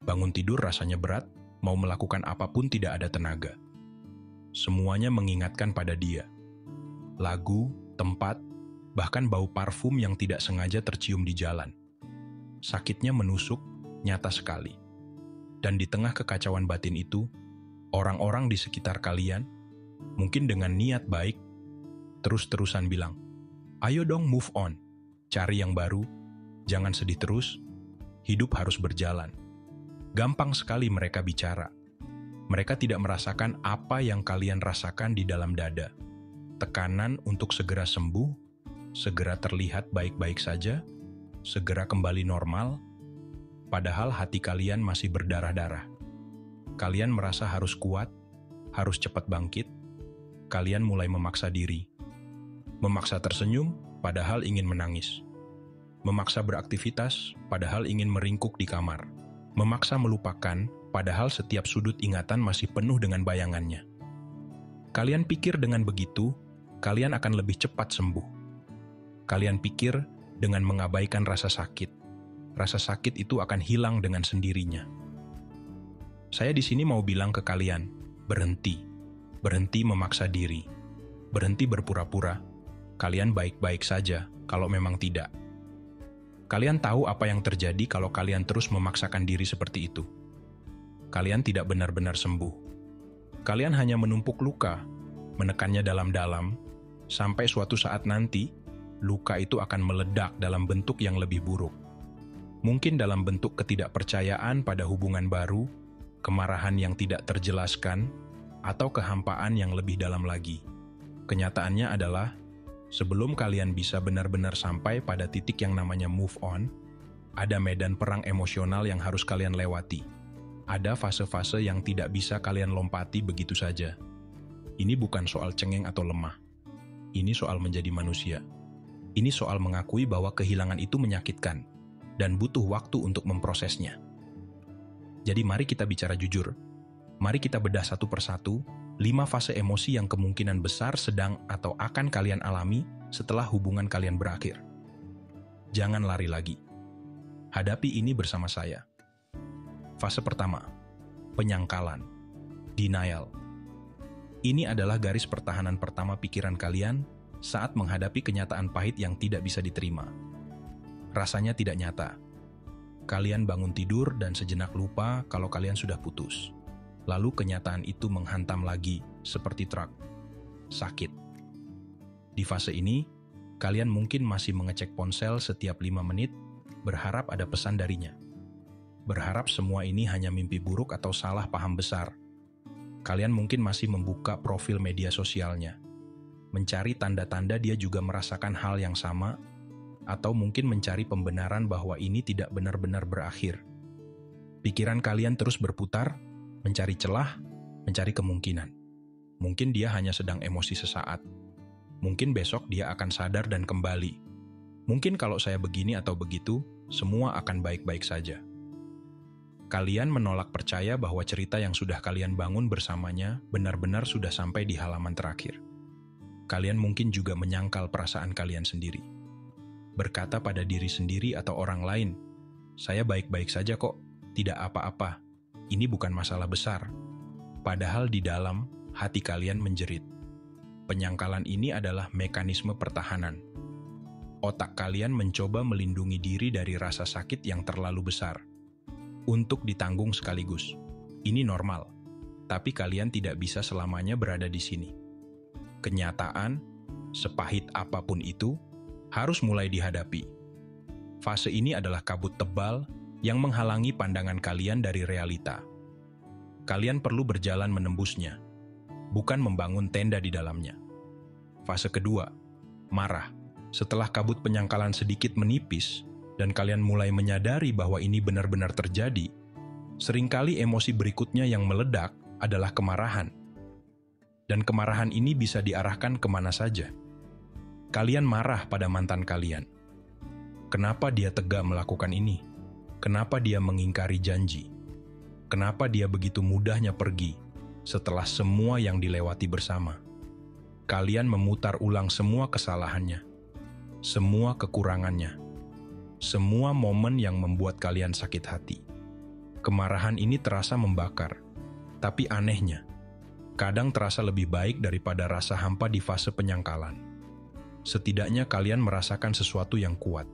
Bangun tidur rasanya berat, mau melakukan apapun tidak ada tenaga. Semuanya mengingatkan pada dia. Lagu, tempat, bahkan bau parfum yang tidak sengaja tercium di jalan. Sakitnya menusuk, nyata sekali. Dan di tengah kekacauan batin itu, orang-orang di sekitar kalian, mungkin dengan niat baik, terus-terusan bilang, "Ayo dong move on, cari yang baru, jangan sedih terus, hidup harus berjalan." Gampang sekali mereka bicara. Mereka tidak merasakan apa yang kalian rasakan di dalam dada. Tekanan untuk segera sembuh, segera terlihat baik-baik saja, segera kembali normal, padahal hati kalian masih berdarah-darah. Kalian merasa harus kuat, harus cepat bangkit. Kalian mulai memaksa diri. Memaksa tersenyum, padahal ingin menangis. Memaksa beraktivitas, padahal ingin meringkuk di kamar. Memaksa melupakan, padahal setiap sudut ingatan masih penuh dengan bayangannya. Kalian pikir dengan begitu, kalian akan lebih cepat sembuh. Kalian pikir dengan mengabaikan rasa sakit itu akan hilang dengan sendirinya. Saya di sini mau bilang ke kalian, berhenti. Berhenti memaksa diri. Berhenti berpura-pura. Kalian baik-baik saja kalau memang tidak. Kalian tahu apa yang terjadi kalau kalian terus memaksakan diri seperti itu. Kalian tidak benar-benar sembuh. Kalian hanya menumpuk luka, menekannya dalam-dalam, sampai suatu saat nanti, luka itu akan meledak dalam bentuk yang lebih buruk. Mungkin dalam bentuk ketidakpercayaan pada hubungan baru, kemarahan yang tidak terjelaskan, atau kehampaan yang lebih dalam lagi. Kenyataannya adalah, sebelum kalian bisa benar-benar sampai pada titik yang namanya move on, ada medan perang emosional yang harus kalian lewati. Ada fase-fase yang tidak bisa kalian lompati begitu saja. Ini bukan soal cengeng atau lemah. Ini soal menjadi manusia. Ini soal mengakui bahwa kehilangan itu menyakitkan, dan butuh waktu untuk memprosesnya. Jadi mari kita bicara jujur. Mari kita bedah satu persatu 5 fase emosi yang kemungkinan besar sedang atau akan kalian alami setelah hubungan kalian berakhir. Jangan lari lagi. Hadapi ini bersama saya. Fase pertama, penyangkalan, denial. Ini adalah garis pertahanan pertama pikiran kalian saat menghadapi kenyataan pahit yang tidak bisa diterima. Rasanya tidak nyata. Kalian bangun tidur dan sejenak lupa kalau kalian sudah putus. Lalu kenyataan itu menghantam lagi, seperti truk. Sakit. Di fase ini, kalian mungkin masih mengecek ponsel setiap 5 menit, berharap ada pesan darinya. Berharap semua ini hanya mimpi buruk atau salah paham besar. Kalian mungkin masih membuka profil media sosialnya, mencari tanda-tanda dia juga merasakan hal yang sama, atau mungkin mencari pembenaran bahwa ini tidak benar-benar berakhir. Pikiran kalian terus berputar, mencari celah, mencari kemungkinan. Mungkin dia hanya sedang emosi sesaat. Mungkin besok dia akan sadar dan kembali. Mungkin kalau saya begini atau begitu, semua akan baik-baik saja. Kalian menolak percaya bahwa cerita yang sudah kalian bangun bersamanya benar-benar sudah sampai di halaman terakhir. Kalian mungkin juga menyangkal perasaan kalian sendiri. Berkata pada diri sendiri atau orang lain, "Saya baik-baik saja kok, tidak apa-apa. Ini bukan masalah besar." Padahal di dalam, hati kalian menjerit. Penyangkalan ini adalah mekanisme pertahanan. Otak kalian mencoba melindungi diri dari rasa sakit yang terlalu besar. Untuk ditanggung sekaligus. Ini normal, tapi kalian tidak bisa selamanya berada di sini. Kenyataan, sepahit apapun itu, harus mulai dihadapi. Fase ini adalah kabut tebal yang menghalangi pandangan kalian dari realita. Kalian perlu berjalan menembusnya, bukan membangun tenda di dalamnya. Fase kedua, marah. Setelah kabut penyangkalan sedikit menipis, dan kalian mulai menyadari bahwa ini benar-benar terjadi, seringkali emosi berikutnya yang meledak adalah kemarahan. Dan kemarahan ini bisa diarahkan kemana saja. Kalian marah pada mantan kalian. Kenapa dia tega melakukan ini? Kenapa dia mengingkari janji? Kenapa dia begitu mudahnya pergi setelah semua yang dilewati bersama? Kalian memutar ulang semua kesalahannya, semua kekurangannya, semua momen yang membuat kalian sakit hati. Kemarahan ini terasa membakar, tapi anehnya, kadang terasa lebih baik daripada rasa hampa di fase penyangkalan. Setidaknya kalian merasakan sesuatu yang kuat.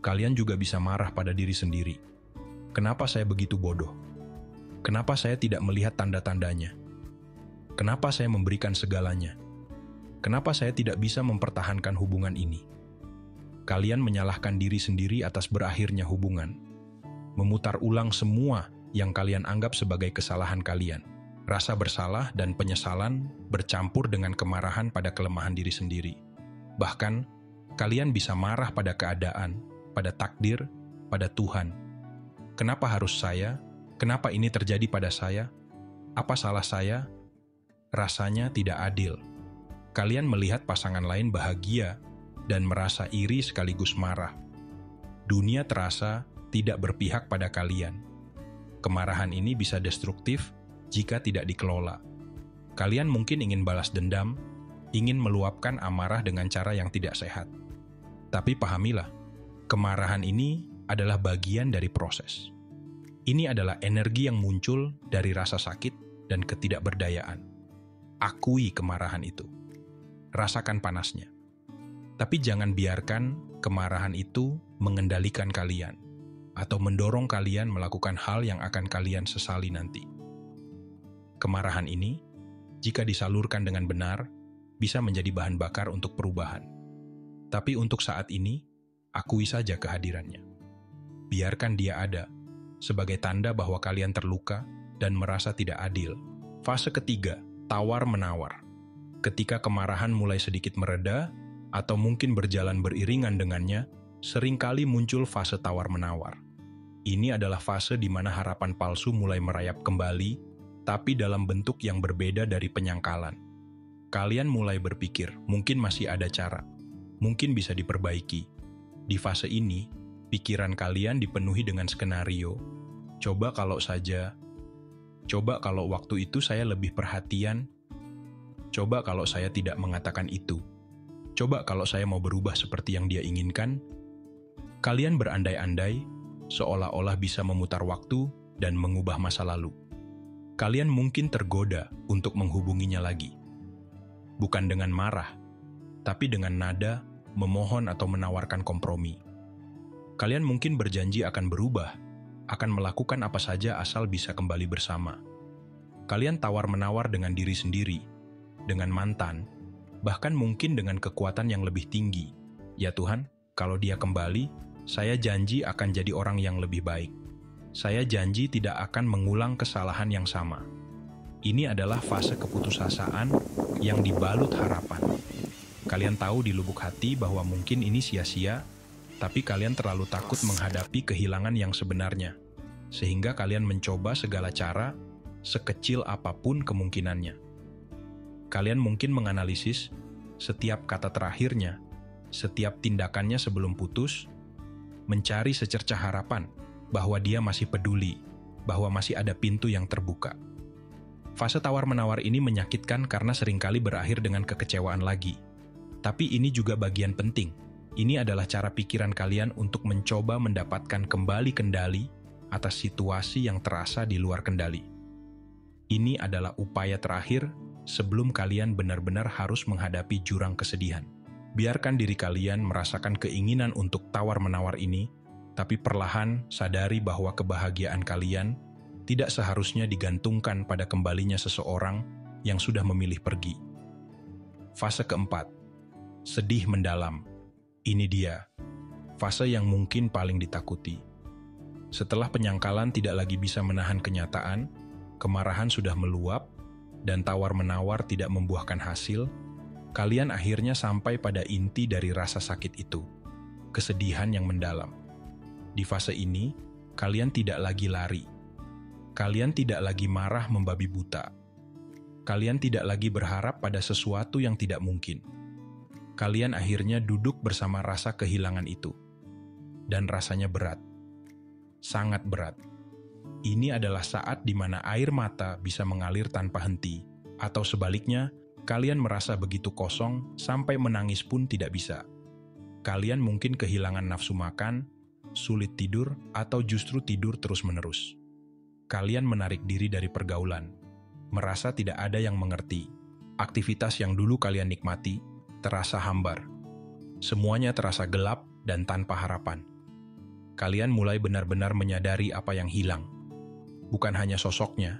Kalian juga bisa marah pada diri sendiri. Kenapa saya begitu bodoh? Kenapa saya tidak melihat tanda-tandanya? Kenapa saya memberikan segalanya? Kenapa saya tidak bisa mempertahankan hubungan ini? Kalian menyalahkan diri sendiri atas berakhirnya hubungan. Memutar ulang semua yang kalian anggap sebagai kesalahan kalian. Rasa bersalah dan penyesalan bercampur dengan kemarahan pada kelemahan diri sendiri. Bahkan, kalian bisa marah pada keadaan, pada takdir, pada Tuhan. Kenapa harus saya? Kenapa ini terjadi pada saya? Apa salah saya? Rasanya tidak adil. Kalian melihat pasangan lain bahagia dan merasa iri sekaligus marah. Dunia terasa tidak berpihak pada kalian. Kemarahan ini bisa destruktif jika tidak dikelola. Kalian mungkin ingin balas dendam, ingin meluapkan amarah dengan cara yang tidak sehat. Tapi pahamilah, kemarahan ini adalah bagian dari proses. Ini adalah energi yang muncul dari rasa sakit dan ketidakberdayaan. Akui kemarahan itu. Rasakan panasnya. Tapi jangan biarkan kemarahan itu mengendalikan kalian atau mendorong kalian melakukan hal yang akan kalian sesali nanti. Kemarahan ini, jika disalurkan dengan benar, bisa menjadi bahan bakar untuk perubahan. Tapi untuk saat ini, akui saja kehadirannya. Biarkan dia ada, sebagai tanda bahwa kalian terluka dan merasa tidak adil. Fase ketiga, tawar-menawar. Ketika kemarahan mulai sedikit mereda, atau mungkin berjalan beriringan dengannya, seringkali muncul fase tawar-menawar. Ini adalah fase di mana harapan palsu mulai merayap kembali, tapi dalam bentuk yang berbeda dari penyangkalan. Kalian mulai berpikir, mungkin masih ada cara, mungkin bisa diperbaiki. Di fase ini, pikiran kalian dipenuhi dengan skenario. Coba kalau waktu itu saya lebih perhatian, coba kalau saya tidak mengatakan itu, coba kalau saya mau berubah seperti yang dia inginkan. Kalian berandai-andai, seolah-olah bisa memutar waktu dan mengubah masa lalu. Kalian mungkin tergoda untuk menghubunginya lagi. Bukan dengan marah, tapi dengan nada, memohon atau menawarkan kompromi. Kalian mungkin berjanji akan berubah, akan melakukan apa saja asal bisa kembali bersama. Kalian tawar-menawar dengan diri sendiri, dengan mantan, bahkan mungkin dengan kekuatan yang lebih tinggi. Ya Tuhan, kalau dia kembali, saya janji akan jadi orang yang lebih baik. Saya janji tidak akan mengulang kesalahan yang sama. Ini adalah fase keputusasaan yang dibalut harapan. Kalian tahu di lubuk hati bahwa mungkin ini sia-sia, tapi kalian terlalu takut menghadapi kehilangan yang sebenarnya, sehingga kalian mencoba segala cara, sekecil apapun kemungkinannya. Kalian mungkin menganalisis setiap kata terakhirnya, setiap tindakannya sebelum putus, mencari secercah harapan bahwa dia masih peduli, bahwa masih ada pintu yang terbuka. Fase tawar-menawar ini menyakitkan karena seringkali berakhir dengan kekecewaan lagi. Tapi ini juga bagian penting. Ini adalah cara pikiran kalian untuk mencoba mendapatkan kembali kendali atas situasi yang terasa di luar kendali. Ini adalah upaya terakhir sebelum kalian benar-benar harus menghadapi jurang kesedihan. Biarkan diri kalian merasakan keinginan untuk tawar-menawar ini, tapi perlahan sadari bahwa kebahagiaan kalian tidak seharusnya digantungkan pada kembalinya seseorang yang sudah memilih pergi. Fase keempat, sedih mendalam. Ini dia, fase yang mungkin paling ditakuti. Setelah penyangkalan tidak lagi bisa menahan kenyataan, kemarahan sudah meluap, dan tawar-menawar tidak membuahkan hasil, kalian akhirnya sampai pada inti dari rasa sakit itu, kesedihan yang mendalam. Di fase ini, kalian tidak lagi lari. Kalian tidak lagi marah membabi buta. Kalian tidak lagi berharap pada sesuatu yang tidak mungkin. Kalian akhirnya duduk bersama rasa kehilangan itu. Dan rasanya berat. Sangat berat. Ini adalah saat di mana air mata bisa mengalir tanpa henti. Atau sebaliknya, kalian merasa begitu kosong sampai menangis pun tidak bisa. Kalian mungkin kehilangan nafsu makan, sulit tidur, atau justru tidur terus-menerus. Kalian menarik diri dari pergaulan, merasa tidak ada yang mengerti. Aktivitas yang dulu kalian nikmati terasa hambar. Semuanya terasa gelap dan tanpa harapan. Kalian mulai benar-benar menyadari apa yang hilang. Bukan hanya sosoknya,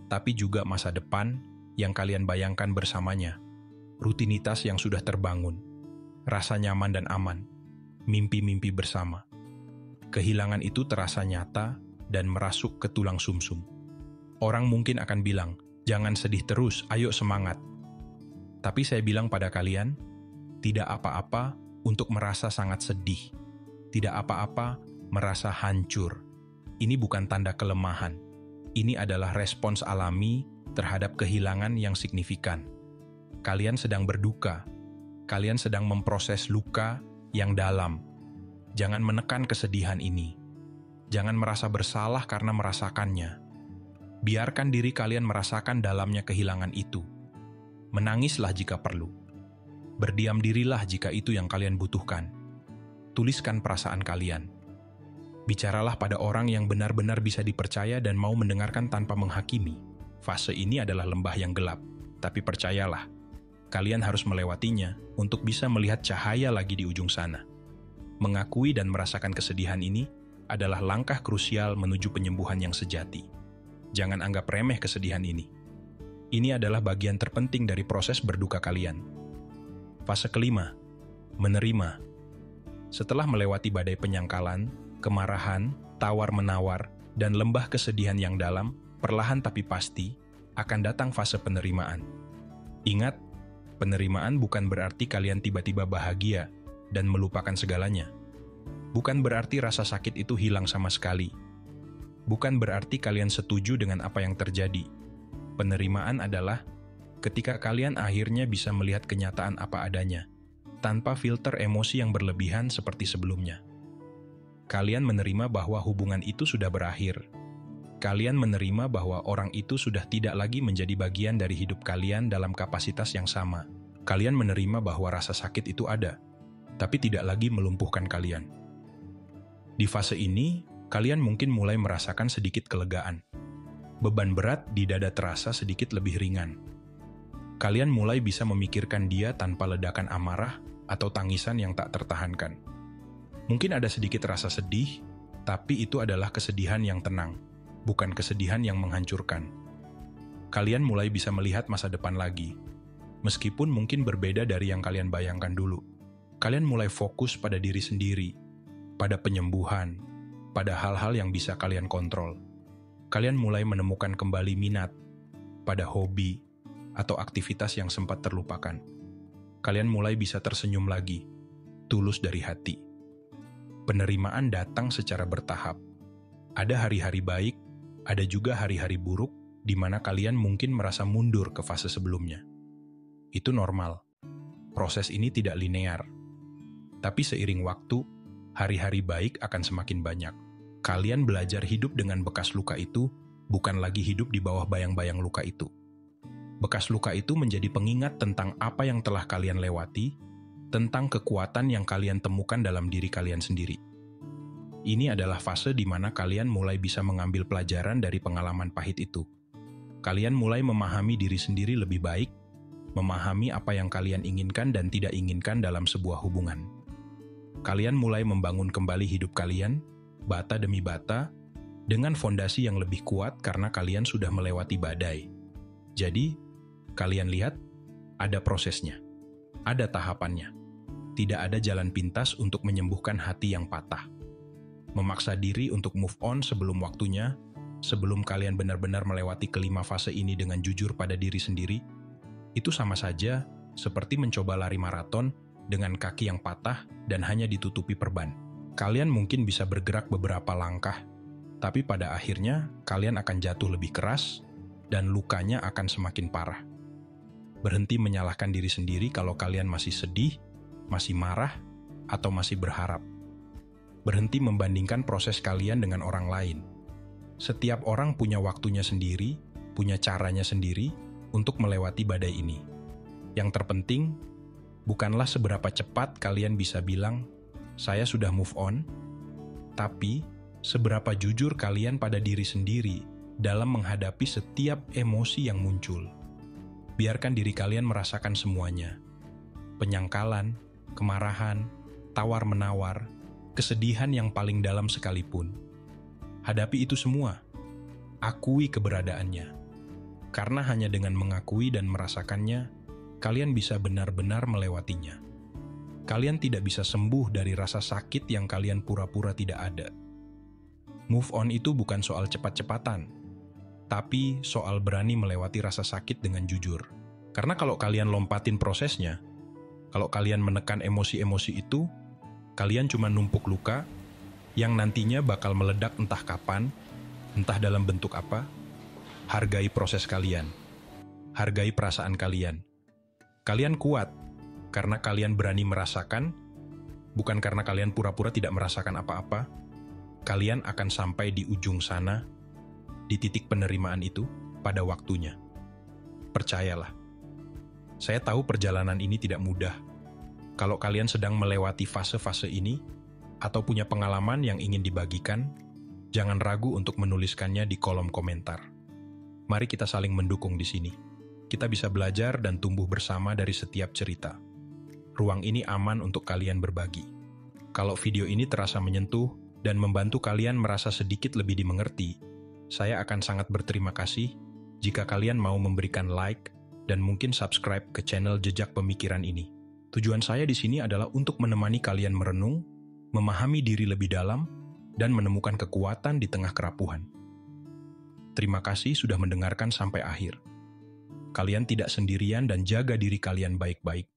tapi juga masa depan yang kalian bayangkan bersamanya. Rutinitas yang sudah terbangun, rasa nyaman dan aman, mimpi-mimpi bersama. Kehilangan itu terasa nyata dan merasuk ke tulang sumsum. Orang mungkin akan bilang, jangan sedih terus, ayo semangat. Tapi saya bilang pada kalian, tidak apa-apa untuk merasa sangat sedih. Tidak apa-apa merasa hancur. Ini bukan tanda kelemahan. Ini adalah respons alami terhadap kehilangan yang signifikan. Kalian sedang berduka. Kalian sedang memproses luka yang dalam. Jangan menekan kesedihan ini. Jangan merasa bersalah karena merasakannya. Biarkan diri kalian merasakan dalamnya kehilangan itu. Menangislah jika perlu. Berdiam dirilah jika itu yang kalian butuhkan. Tuliskan perasaan kalian. Bicaralah pada orang yang benar-benar bisa dipercaya dan mau mendengarkan tanpa menghakimi. Fase ini adalah lembah yang gelap, tapi percayalah, kalian harus melewatinya untuk bisa melihat cahaya lagi di ujung sana. Mengakui dan merasakan kesedihan ini adalah langkah krusial menuju penyembuhan yang sejati. Jangan anggap remeh kesedihan ini. Ini adalah bagian terpenting dari proses berduka kalian. Fase kelima, menerima. Setelah melewati badai penyangkalan, kemarahan, tawar-menawar, dan lembah kesedihan yang dalam, perlahan tapi pasti, akan datang fase penerimaan. Ingat, penerimaan bukan berarti kalian tiba-tiba bahagia dan melupakan segalanya. Bukan berarti rasa sakit itu hilang sama sekali. Bukan berarti kalian setuju dengan apa yang terjadi. Penerimaan adalah ketika kalian akhirnya bisa melihat kenyataan apa adanya, tanpa filter emosi yang berlebihan seperti sebelumnya. Kalian menerima bahwa hubungan itu sudah berakhir. Kalian menerima bahwa orang itu sudah tidak lagi menjadi bagian dari hidup kalian dalam kapasitas yang sama. Kalian menerima bahwa rasa sakit itu ada, tapi tidak lagi melumpuhkan kalian. Di fase ini, kalian mungkin mulai merasakan sedikit kelegaan. Beban berat di dada terasa sedikit lebih ringan. Kalian mulai bisa memikirkan dia tanpa ledakan amarah atau tangisan yang tak tertahankan. Mungkin ada sedikit rasa sedih, tapi itu adalah kesedihan yang tenang, bukan kesedihan yang menghancurkan. Kalian mulai bisa melihat masa depan lagi, meskipun mungkin berbeda dari yang kalian bayangkan dulu. Kalian mulai fokus pada diri sendiri, pada penyembuhan, pada hal-hal yang bisa kalian kontrol. Kalian mulai menemukan kembali minat pada hobi atau aktivitas yang sempat terlupakan. Kalian mulai bisa tersenyum lagi, tulus dari hati. Penerimaan datang secara bertahap. Ada hari-hari baik, ada juga hari-hari buruk, di mana kalian mungkin merasa mundur ke fase sebelumnya. Itu normal. Proses ini tidak linear. Tapi seiring waktu, hari-hari baik akan semakin banyak. Kalian belajar hidup dengan bekas luka itu, bukan lagi hidup di bawah bayang-bayang luka itu. Bekas luka itu menjadi pengingat tentang apa yang telah kalian lewati, tentang kekuatan yang kalian temukan dalam diri kalian sendiri. Ini adalah fase di mana kalian mulai bisa mengambil pelajaran dari pengalaman pahit itu. Kalian mulai memahami diri sendiri lebih baik, memahami apa yang kalian inginkan dan tidak inginkan dalam sebuah hubungan. Kalian mulai membangun kembali hidup kalian, bata demi bata, dengan fondasi yang lebih kuat karena kalian sudah melewati badai. Jadi, kalian lihat, ada prosesnya, ada tahapannya. Tidak ada jalan pintas untuk menyembuhkan hati yang patah. Memaksa diri untuk move on sebelum waktunya, sebelum kalian benar-benar melewati kelima fase ini dengan jujur pada diri sendiri, itu sama saja seperti mencoba lari maraton dengan kaki yang patah dan hanya ditutupi perban. Kalian mungkin bisa bergerak beberapa langkah, tapi pada akhirnya kalian akan jatuh lebih keras dan lukanya akan semakin parah. Berhenti menyalahkan diri sendiri kalau kalian masih sedih, masih marah, atau masih berharap. Berhenti membandingkan proses kalian dengan orang lain. Setiap orang punya waktunya sendiri, punya caranya sendiri untuk melewati badai ini. Yang terpenting, bukanlah seberapa cepat kalian bisa bilang, saya sudah move on, tapi seberapa jujur kalian pada diri sendiri dalam menghadapi setiap emosi yang muncul. Biarkan diri kalian merasakan semuanya. Penyangkalan, kemarahan, tawar-menawar, kesedihan yang paling dalam sekalipun. Hadapi itu semua. Akui keberadaannya. Karena hanya dengan mengakui dan merasakannya, kalian bisa benar-benar melewatinya. Kalian tidak bisa sembuh dari rasa sakit yang kalian pura-pura tidak ada. Move on itu bukan soal cepat-cepatan, tapi soal berani melewati rasa sakit dengan jujur. Karena kalau kalian lompatin prosesnya, kalau kalian menekan emosi-emosi itu, kalian cuma numpuk luka yang nantinya bakal meledak entah kapan, entah dalam bentuk apa. Hargai proses kalian. Hargai perasaan kalian. Kalian kuat karena kalian berani merasakan, bukan karena kalian pura-pura tidak merasakan apa-apa. Kalian akan sampai di ujung sana, di titik penerimaan itu, pada waktunya. Percayalah. Saya tahu perjalanan ini tidak mudah. Kalau kalian sedang melewati fase-fase ini, atau punya pengalaman yang ingin dibagikan, jangan ragu untuk menuliskannya di kolom komentar. Mari kita saling mendukung di sini. Kita bisa belajar dan tumbuh bersama dari setiap cerita. Ruang ini aman untuk kalian berbagi. Kalau video ini terasa menyentuh dan membantu kalian merasa sedikit lebih dimengerti, saya akan sangat berterima kasih jika kalian mau memberikan like dan mungkin subscribe ke channel Jejak Pemikiran ini. Tujuan saya di sini adalah untuk menemani kalian merenung, memahami diri lebih dalam, dan menemukan kekuatan di tengah kerapuhan. Terima kasih sudah mendengarkan sampai akhir. Kalian tidak sendirian dan jaga diri kalian baik-baik.